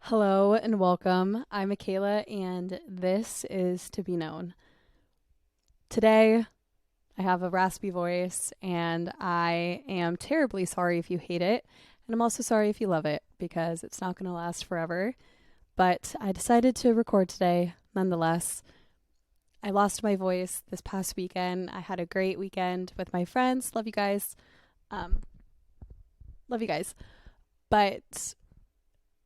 Hello and welcome. I'm Makayla, and this is To Be Known. Today, I have a raspy voice, and I am terribly sorry if you hate it, and I'm also sorry if you love it because it's not going to last forever. But I decided to record today nonetheless. I lost my voice this past weekend. I had a great weekend with my friends. Love you guys. Um, love you guys. But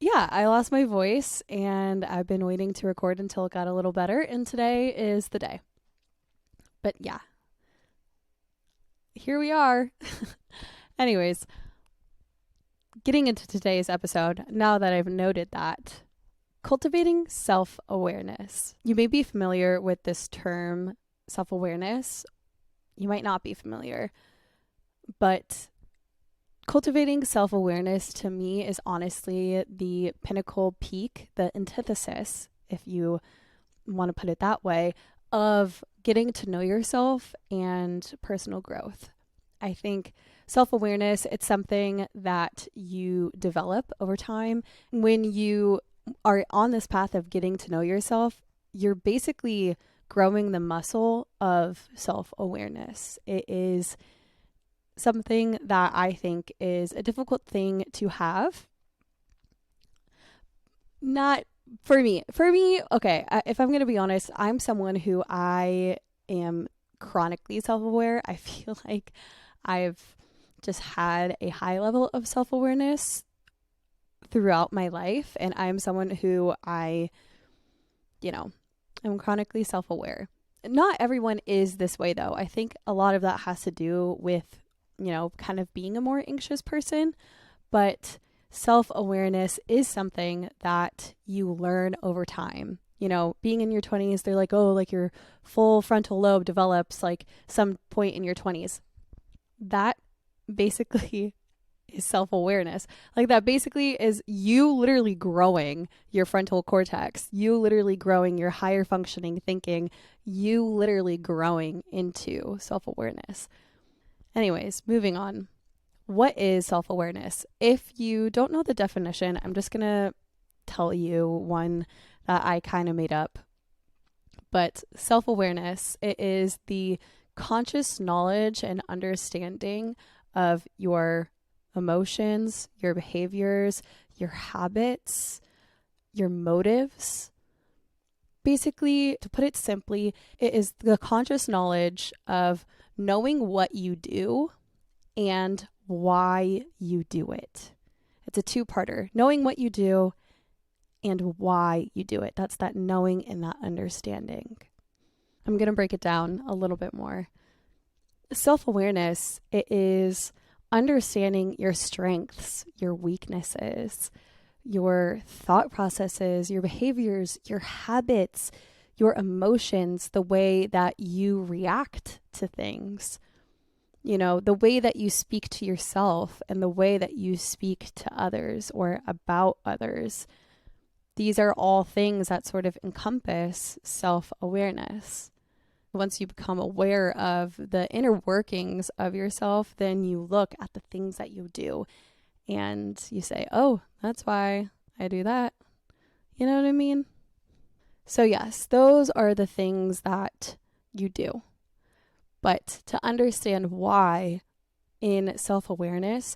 yeah, I lost my voice and I've been waiting to record until it got a little better. And today is the day. But yeah, here we are. Anyways, getting into today's episode, now that I've noted that, cultivating self awareness. You may be familiar with this term, self awareness. You might not be familiar, but cultivating self awareness to me is honestly the pinnacle peak, the antithesis, if you want to put it that way, of getting to know yourself and personal growth. I think self awareness, it's something that you develop over time. When you are on this path of getting to know yourself, you're basically growing the muscle of self awareness. It is something that I think is a difficult thing to have. Not for me. For me, okay, if I'm going to be honest, I'm someone who I am chronically self aware. I feel like I've just had a high level of self awareness throughout my life. And I'm someone who I'm chronically self aware. Not everyone is this way, though. I think a lot of that has to do with kind of being a more anxious person, but self awareness is something that you learn over time. Being in your 20s, they're like, oh, like your full frontal lobe develops like some point in your 20s. That basically is self awareness. Like, that basically is you literally growing your frontal cortex, you literally growing your higher functioning thinking, you literally growing into self awareness. Anyways, moving on. What is self awareness? If you don't know the definition, I'm just going to tell you one that I kind of made up. But self awareness, it is the conscious knowledge and understanding of your emotions, your behaviors, your habits, your motives. Basically, to put it simply, it is the conscious knowledge of knowing what you do and why you do it. It's a two-parter. Knowing what you do and why you do it. That's that knowing and that understanding. I'm going to break it down a little bit more. Self-awareness, it is understanding your strengths, your weaknesses, your thought processes, your behaviors, your habits, your emotions, the way that you react to things, the way that you speak to yourself and the way that you speak to others or about others. These are all things that sort of encompass self-awareness. Once you become aware of the inner workings of yourself, then you look at the things that you do and you say, oh, that's why I do that. You know what I mean? So yes, those are the things that you do. But to understand why in self-awareness,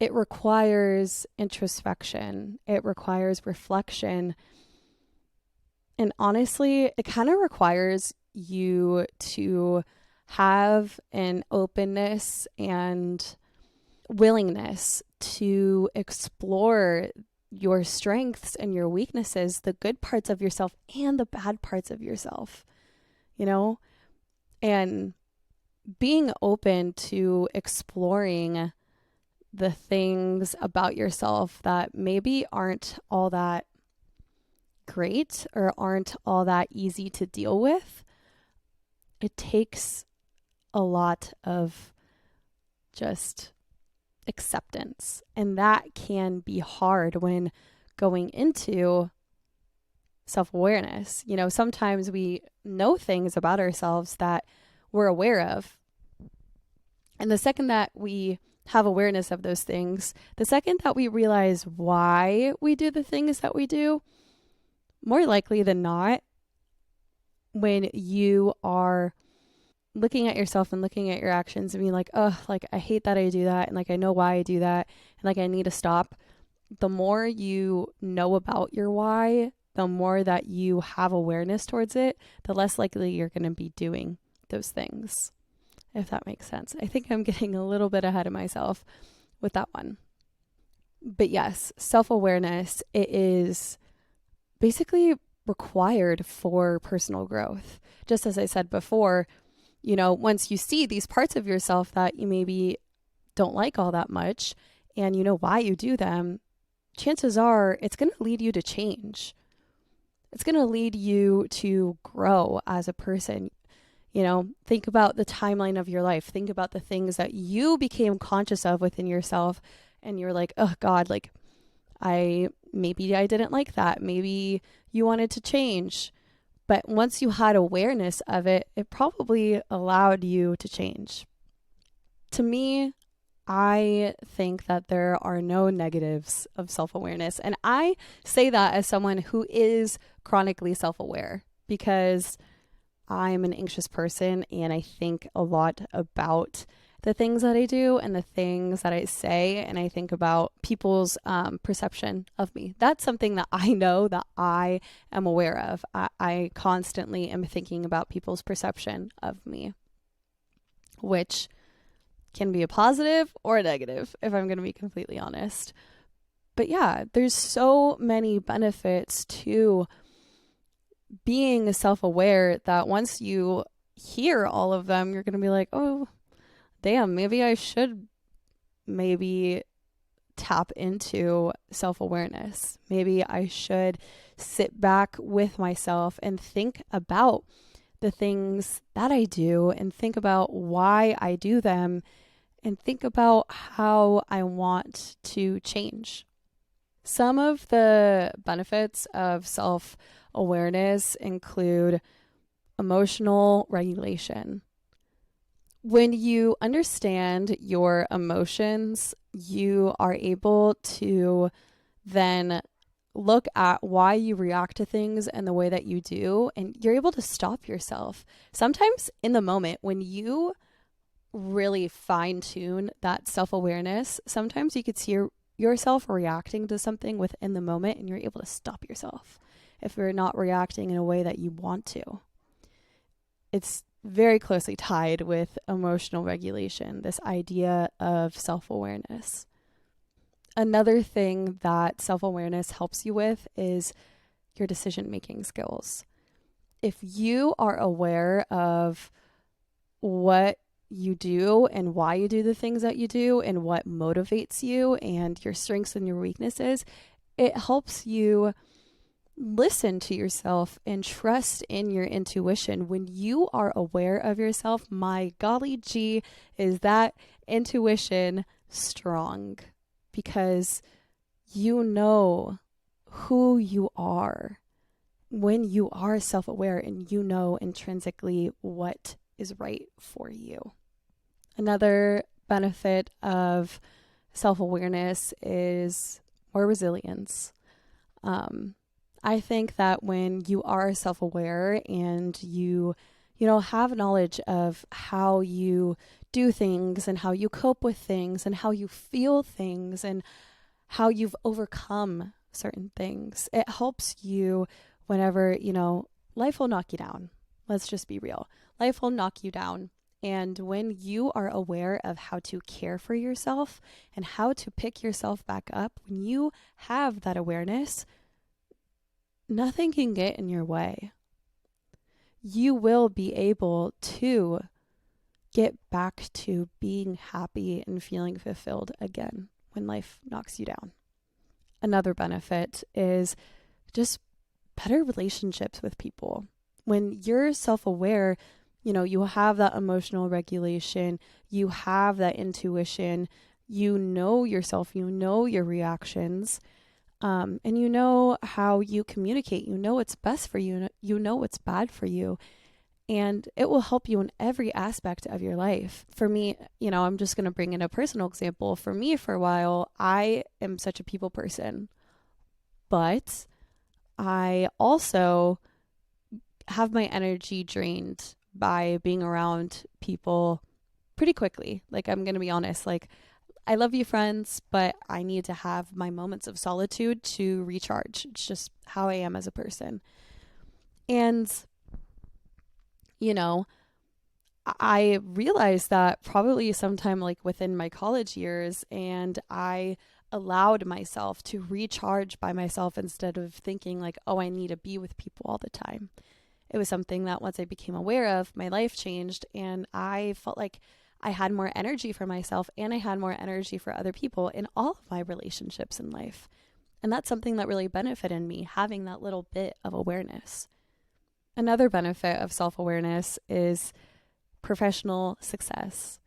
it requires introspection. It requires reflection. And honestly, it kind of requires you to have an openness and willingness to explore your strengths and your weaknesses, the good parts of yourself and the bad parts of yourself, and being open to exploring the things about yourself that maybe aren't all that great or aren't all that easy to deal with. It takes a lot of just acceptance, and that can be hard when going into self-awareness. Sometimes we know things about ourselves that we're aware of, and the second that we have awareness of those things, the second that we realize why we do the things that we do, more likely than not, when you are looking at yourself and looking at your actions and being like, oh, like I hate that I do that, and like I know why I do that, and like I need to stop. The more you know about your why, the more that you have awareness towards it, the less likely you're going to be doing those things, if that makes sense. I think I'm getting a little bit ahead of myself with that one. But yes, self-awareness, it is basically required for personal growth. Just as I said before, once you see these parts of yourself that you maybe don't like all that much and you know why you do them, chances are it's going to lead you to change. It's going to lead you to grow as a person. Think about the timeline of your life. Think about the things that you became conscious of within yourself and you're like, oh God, like maybe I didn't like that. Maybe you wanted to change. But once you had awareness of it, it probably allowed you to change. To me, I think that there are no negatives of self-awareness. And I say that as someone who is chronically self-aware because I'm an anxious person and I think a lot about the things that I do and the things that I say, and I think about people's perception of me. That's something that I know that I am aware of. I constantly am thinking about people's perception of me, which can be a positive or a negative, if I'm going to be completely honest. But yeah, there's so many benefits to being self-aware that once you hear all of them, you're going to be like, oh, damn, maybe I should tap into self-awareness. Maybe I should sit back with myself and think about the things that I do and think about why I do them and think about how I want to change. Some of the benefits of self-awareness include emotional regulation. When you understand your emotions, you are able to then look at why you react to things and the way that you do, and you're able to stop yourself. Sometimes in the moment, when you really fine-tune that self-awareness, sometimes you could see yourself reacting to something within the moment, and you're able to stop yourself if you're not reacting in a way that you want to. It's very closely tied with emotional regulation, this idea of self-awareness. Another thing that self-awareness helps you with is your decision-making skills. If you are aware of what you do and why you do the things that you do and what motivates you and your strengths and your weaknesses, it helps you listen to yourself and trust in your intuition. When you are aware of yourself, my golly gee, is that intuition strong, because you know who you are when you are self-aware and you know intrinsically what is right for you. Another benefit of self-awareness is more resilience. I think that when you are self-aware and you have knowledge of how you do things and how you cope with things and how you feel things and how you've overcome certain things, it helps you whenever, life will knock you down. Let's just be real. Life will knock you down. And when you are aware of how to care for yourself and how to pick yourself back up, when you have that awareness, nothing can get in your way. You will be able to get back to being happy and feeling fulfilled again when life knocks you down. Another benefit is just better relationships with people. When you're self-aware, you have that emotional regulation, you have that intuition, you know yourself, you know your reactions, and you know how you communicate, you know what's best for you, you know what's bad for you. and it will help you in every aspect of your life. For me, I'm just going to bring in a personal example. For me, for a while, I am such a people person, but I also have my energy drained by being around people pretty quickly. Like, I'm going to be honest, like, I love you, friends, but I need to have my moments of solitude to recharge. It's just how I am as a person. And, I realized that probably sometime like within my college years, and I allowed myself to recharge by myself instead of thinking like, oh, I need to be with people all the time. It was something that once I became aware of, my life changed, and I felt like I had more energy for myself and I had more energy for other people in all of my relationships in life. And that's something that really benefited me, having that little bit of awareness. Another benefit of self-awareness is professional success.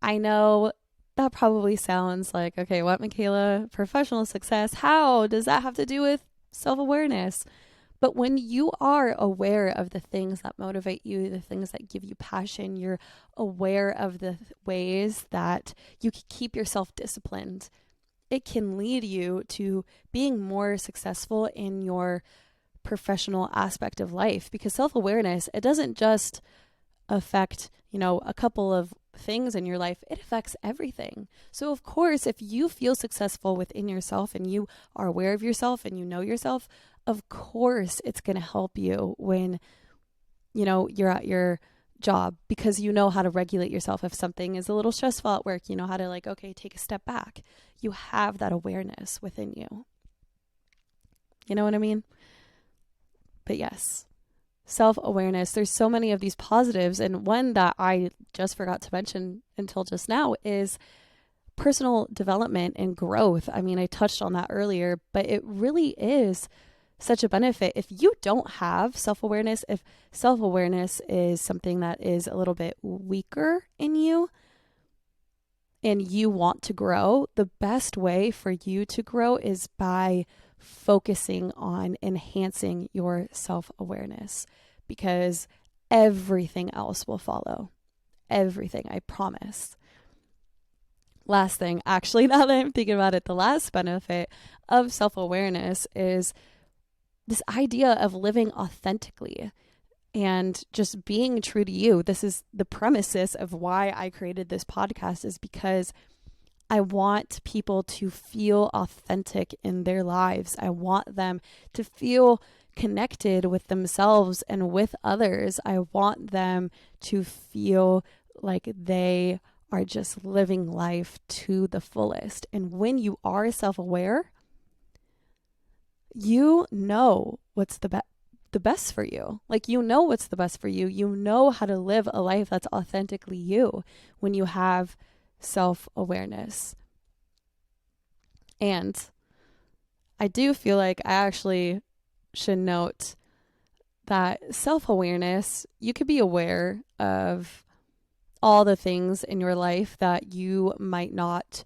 I know that probably sounds like, okay, what, Makayla? Professional success? How does that have to do with self-awareness? But when you are aware of the things that motivate you, the things that give you passion, you're aware of the ways that you can keep yourself disciplined, it can lead you to being more successful in your professional aspect of life. Because self-awareness, it doesn't just affect, a couple of things in your life, it affects everything. So of course, if you feel successful within yourself and you are aware of yourself and you know yourself, of course it's going to help you when you're at your job, because you know how to regulate yourself. If something is a little stressful at work, you know how to like, okay, take a step back. You have that awareness within you. You know what I mean? But yes, self-awareness, there's so many of these positives, and one that I just forgot to mention until just now is personal development and growth. I mean, I touched on that earlier, but it really is such a benefit. If you don't have self-awareness, if self-awareness is something that is a little bit weaker in you and you want to grow, the best way for you to grow is by focusing on enhancing your self-awareness, because everything else will follow. Everything, I promise. Last thing, actually, now that I'm thinking about it, the last benefit of self-awareness is this idea of living authentically and just being true to you. This is the premises of why I created this podcast, is because I want people to feel authentic in their lives. I want them to feel connected with themselves and with others. I want them to feel like they are just living life to the fullest. And when you are self-aware, you know what's the best for you. Like, you know what's the best for you. You know how to live a life that's authentically you when you have self-awareness. And I do feel like I actually should note that self-awareness, you could be aware of all the things in your life that you might not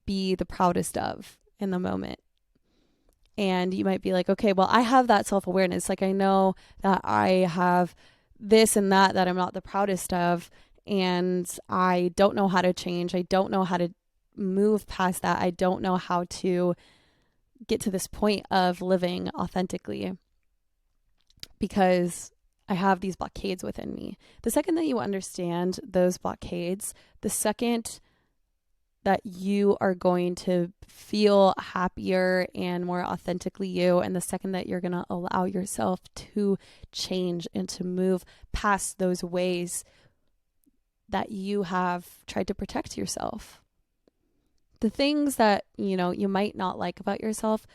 be the proudest of in the moment. And you might be like, okay, well, I have that self-awareness. Like, I know that I have this and that I'm not the proudest of, and I don't know how to change. I don't know how to move past that. I don't know how to get to this point of living authentically because I have these blockades within me. The second that you understand those blockades, the second that you are going to feel happier and more authentically you, and the second that you're going to allow yourself to change and to move past those ways that you have tried to protect yourself. The things that, you might not like about yourself,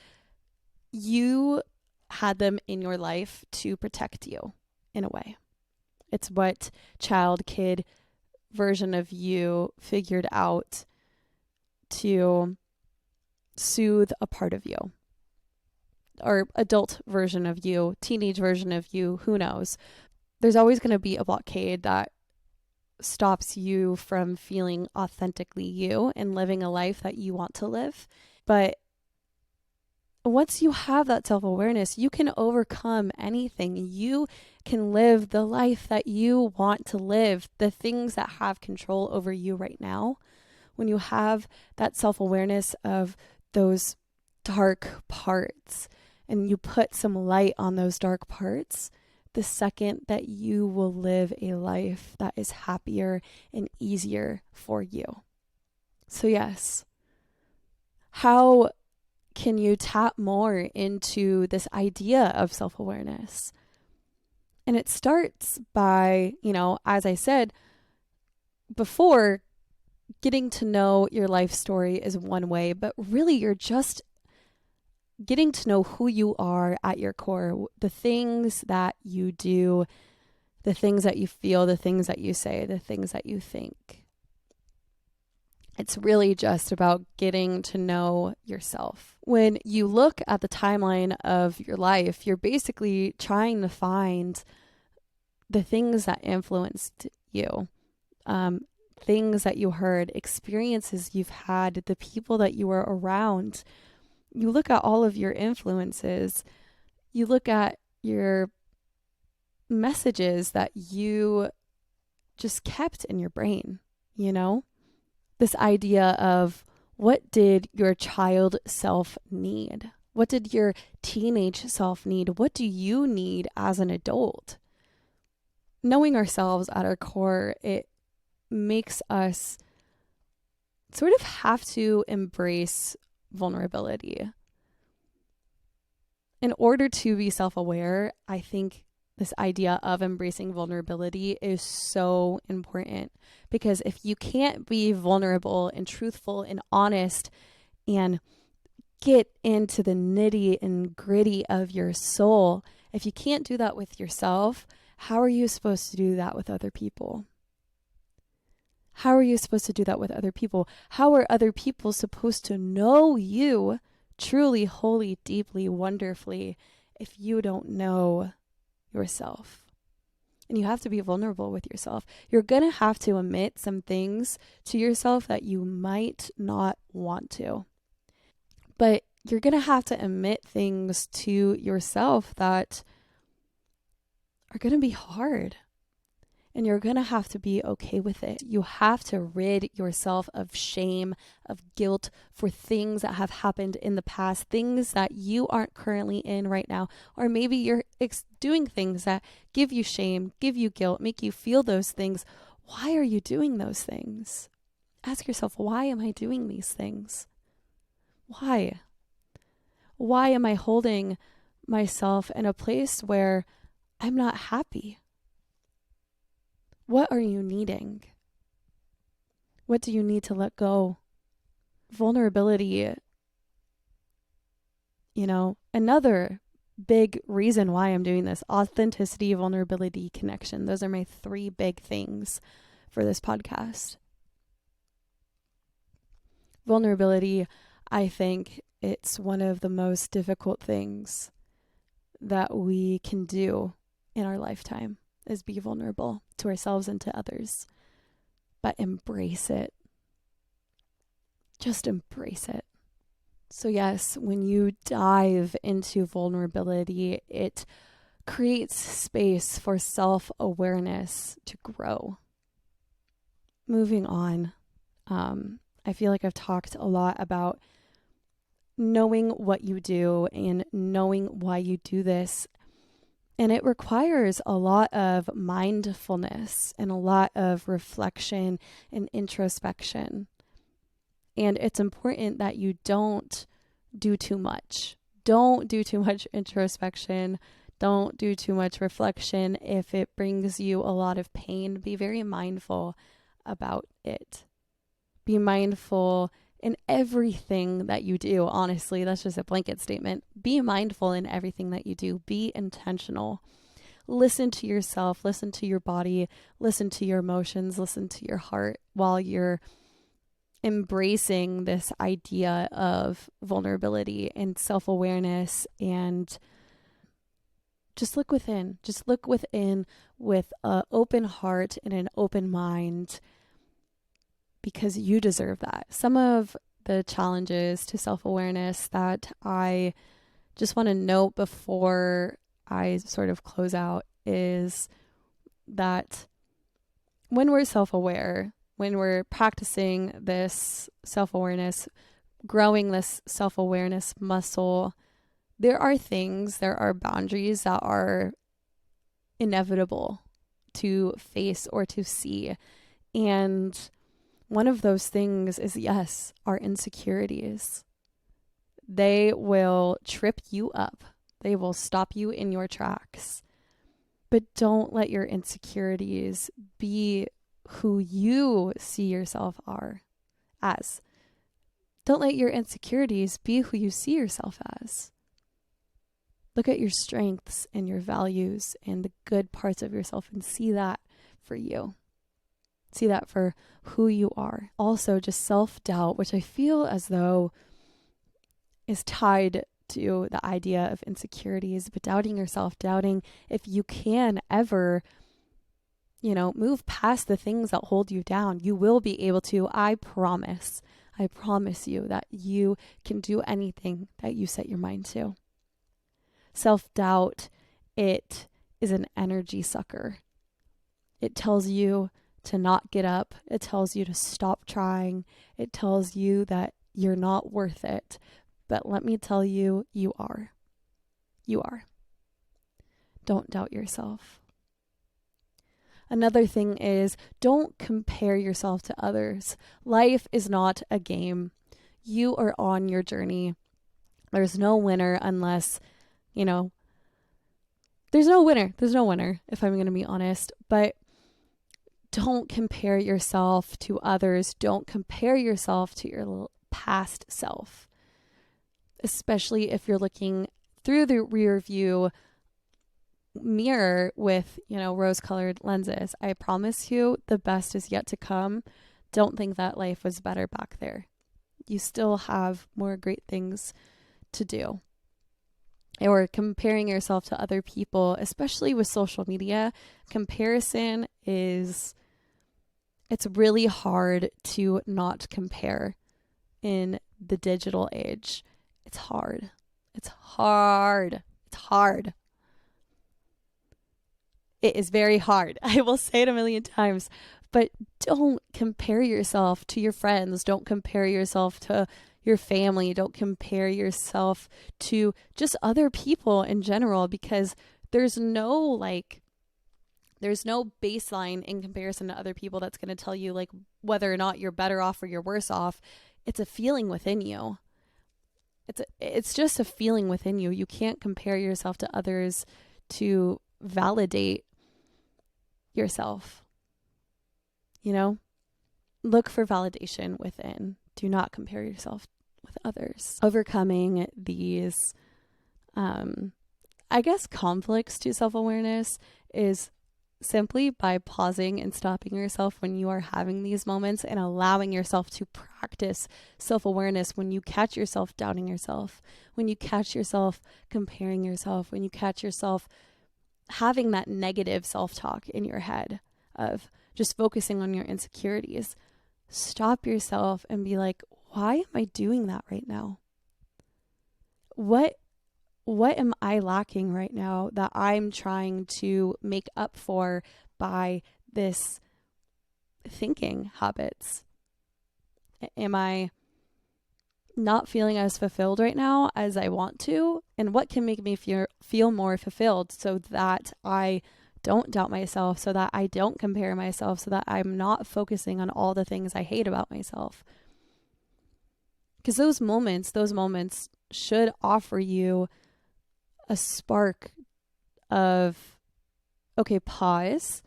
you had them in your life to protect you in a way. It's what kid version of you figured out to soothe a part of you, or adult version of you, teenage version of you, who knows. There's always going to be a blockade that stops you from feeling authentically you and living a life that you want to live. But once you have that self-awareness, you can overcome anything. You can live the life that you want to live, the things that have control over you right now. When you have that self-awareness of those dark parts and you put some light on those dark parts, the second that you will live a life that is happier and easier for you. So yes, how can you tap more into this idea of self-awareness? And it starts by, as I said before, getting to know your life story is one way, but really you're just getting to know who you are at your core, the things that you do, the things that you feel, the things that you say, the things that you think. It's really just about getting to know yourself. When you look at the timeline of your life, you're basically trying to find the things that influenced you, things that you heard, experiences you've had, the people that you were around. You look at all of your influences. You look at your messages that you just kept in your brain, This idea of, what did your child self need? What did your teenage self need? What do you need as an adult? Knowing ourselves at our core, it makes us sort of have to embrace vulnerability. In order to be self-aware, I think this idea of embracing vulnerability is so important, because if you can't be vulnerable and truthful and honest and get into the nitty and gritty of your soul, if you can't do that with yourself, how are you supposed to do that with other people? How are you supposed to do that with other people? How are other people supposed to know you truly, wholly, deeply, wonderfully if you don't know yourself? And you have to be vulnerable with yourself. You're going to have to admit some things to yourself that you might not want to. But you're going to have to admit things to yourself that are going to be hard. And you're going to have to be okay with it. You have to rid yourself of shame, of guilt for things that have happened in the past, things that you aren't currently in right now. Or maybe you're doing things that give you shame, give you guilt, make you feel those things. Why are you doing those things? Ask yourself, why am I doing these things? Why? Why am I holding myself in a place where I'm not happy? What are you needing? What do you need to let go? Vulnerability, another big reason why I'm doing this: authenticity, vulnerability, connection. Those are my 3 big things for this podcast. Vulnerability, I think it's one of the most difficult things that we can do in our lifetime, is be vulnerable to ourselves and to others. But embrace it. Just embrace it. So yes, when you dive into vulnerability, it creates space for self-awareness to grow. Moving on, I feel like I've talked a lot about knowing what you do and knowing why you do this. And it requires a lot of mindfulness and a lot of reflection and introspection. And it's important that you don't do too much. Don't do too much introspection. Don't do too much reflection. If it brings you a lot of pain, be very mindful about it. Be mindful in everything that you do. Honestly, that's just a blanket statement. Be mindful in everything that you do. Be intentional. Listen to yourself, listen to your body, listen to your emotions, listen to your heart while you're embracing this idea of vulnerability and self-awareness. And just look within. Just look within with an open heart and an open mind, because you deserve that. Some of the challenges to self-awareness that I just want to note before I sort of close out is that when we're self-aware, when we're practicing this self-awareness, growing this self-awareness muscle, there are boundaries that are inevitable to face or to see. And one of those things is, yes, our insecurities. They will trip you up. They will stop you in your tracks. But don't let your insecurities be who you see yourself as. Don't let your insecurities be who you see yourself as. Look at your strengths and your values and the good parts of yourself and see that for you. See that for who you are. Also, just self-doubt, which I feel as though is tied to the idea of insecurities, but doubting yourself, doubting if you can ever, move past the things that hold you down. You will be able to. I promise you that you can do anything that you set your mind to. Self-doubt, it is an energy sucker. It tells you to not get up. It tells you to stop trying. It tells you that you're not worth it. But let me tell you, you are. You are. Don't doubt yourself. Another thing is, don't compare yourself to others. Life is not a game. You are on your journey. There's no winner unless, there's no winner. There's no winner, if I'm going to be honest. But don't compare yourself to others. Don't compare yourself to your past self, especially if you're looking through the rear view mirror with, rose-colored lenses. I promise you, the best is yet to come. Don't think that life was better back there. You still have more great things to do. Or comparing yourself to other people, especially with social media, comparison it's really hard to not compare in the digital age. It's hard. It's hard. It's hard. It is very hard. I will say it a million times, but don't compare yourself to your friends. Don't compare yourself to your family. Don't compare yourself to just other people in general, because there's no baseline in comparison to other people that's going to tell you whether or not you're better off or you're worse off. It's a feeling within you. It's just a feeling within you. You can't compare yourself to others to validate yourself. Look for validation within. Do not compare yourself with others. Overcoming these, conflicts to self-awareness is simply by pausing and stopping yourself when you are having these moments and allowing yourself to practice self-awareness when you catch yourself doubting yourself, when you catch yourself comparing yourself, when you catch yourself having that negative self-talk in your head of just focusing on your insecurities. Stop yourself and be like, why am I doing that right now? What am I lacking right now that I'm trying to make up for by this thinking habits? Am I not feeling as fulfilled right now as I want to? And what can make me feel more fulfilled so that I don't doubt myself, so that I don't compare myself, so that I'm not focusing on all the things I hate about myself? Because those moments should offer you a spark of, okay, pause.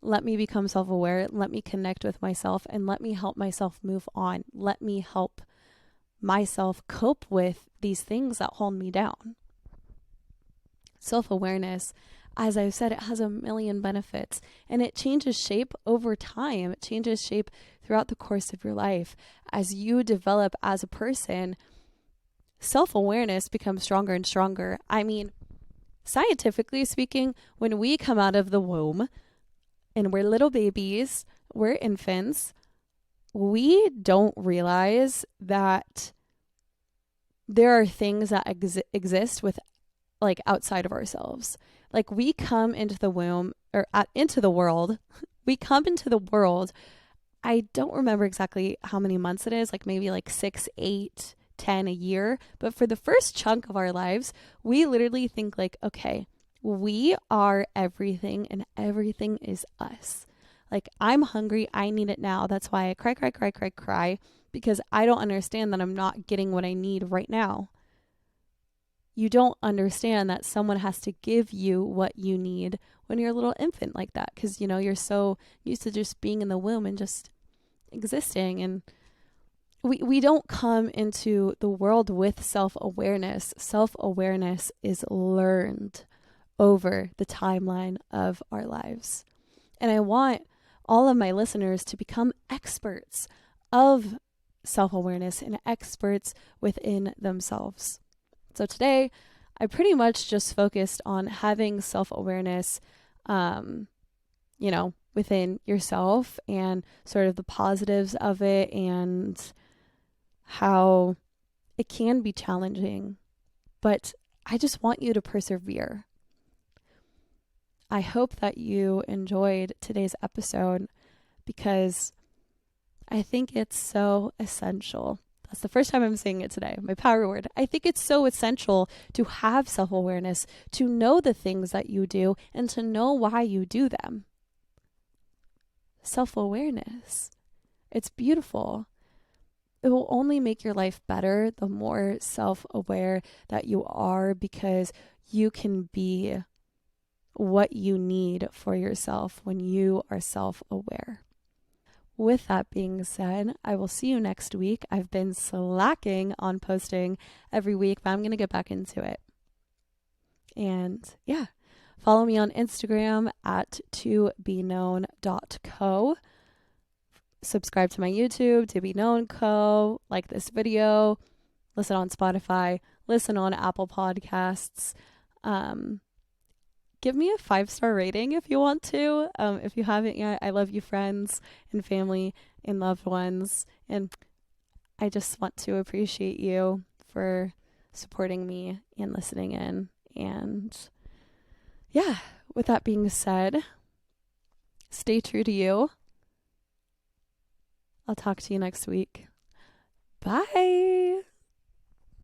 Let me become self-aware. Let me connect with myself and let me help myself move on. Let me help myself cope with these things that hold me down. Self-awareness, as I've said, it has a million benefits and it changes shape over time. It changes shape throughout the course of your life. As you develop as a person, self-awareness becomes stronger and stronger. I mean, scientifically speaking, when we come out of the womb and we're little babies, we're infants, we don't realize that there are things that exist with like outside of ourselves. Like we come into the womb or into the world. We come into the world. I don't remember exactly how many months it is, like maybe like 6, 8, 10 a year. But for the first chunk of our lives, we literally think like, okay, we are everything and everything is us. Like I'm hungry, I need it now. That's why I cry because I don't understand that I'm not getting what I need right now. You don't understand that someone has to give you what you need when you're a little infant like that, because you're so used to just being in the womb and just existing. And we don't come into the world with self-awareness. Self-awareness is learned over the timeline of our lives. And I want all of my listeners to become experts of self-awareness and experts within themselves. So today, I pretty much just focused on having self-awareness, within yourself and sort of the positives of it and how it can be challenging. But I just want you to persevere. I hope that you enjoyed today's episode because I think it's so essential. That's the first time I'm saying it today, my power word. I think it's so essential to have self-awareness, to know the things that you do, and to know why you do them. Self-awareness. It's beautiful. It will only make your life better the more self-aware that you are, because you can be what you need for yourself when you are self-aware. With that being said, I will see you next week. I've been slacking on posting every week, but I'm going to get back into it. And yeah, follow me on Instagram at tobeknown.co. Subscribe to my YouTube, To Be Known Co. Like this video. Listen on Spotify. Listen on Apple Podcasts. Give me a 5-star rating if you want to. If you haven't yet, I love you, friends and family and loved ones. And I just want to appreciate you for supporting me and listening in. And yeah, with that being said, stay true to you. I'll talk to you next week. Bye.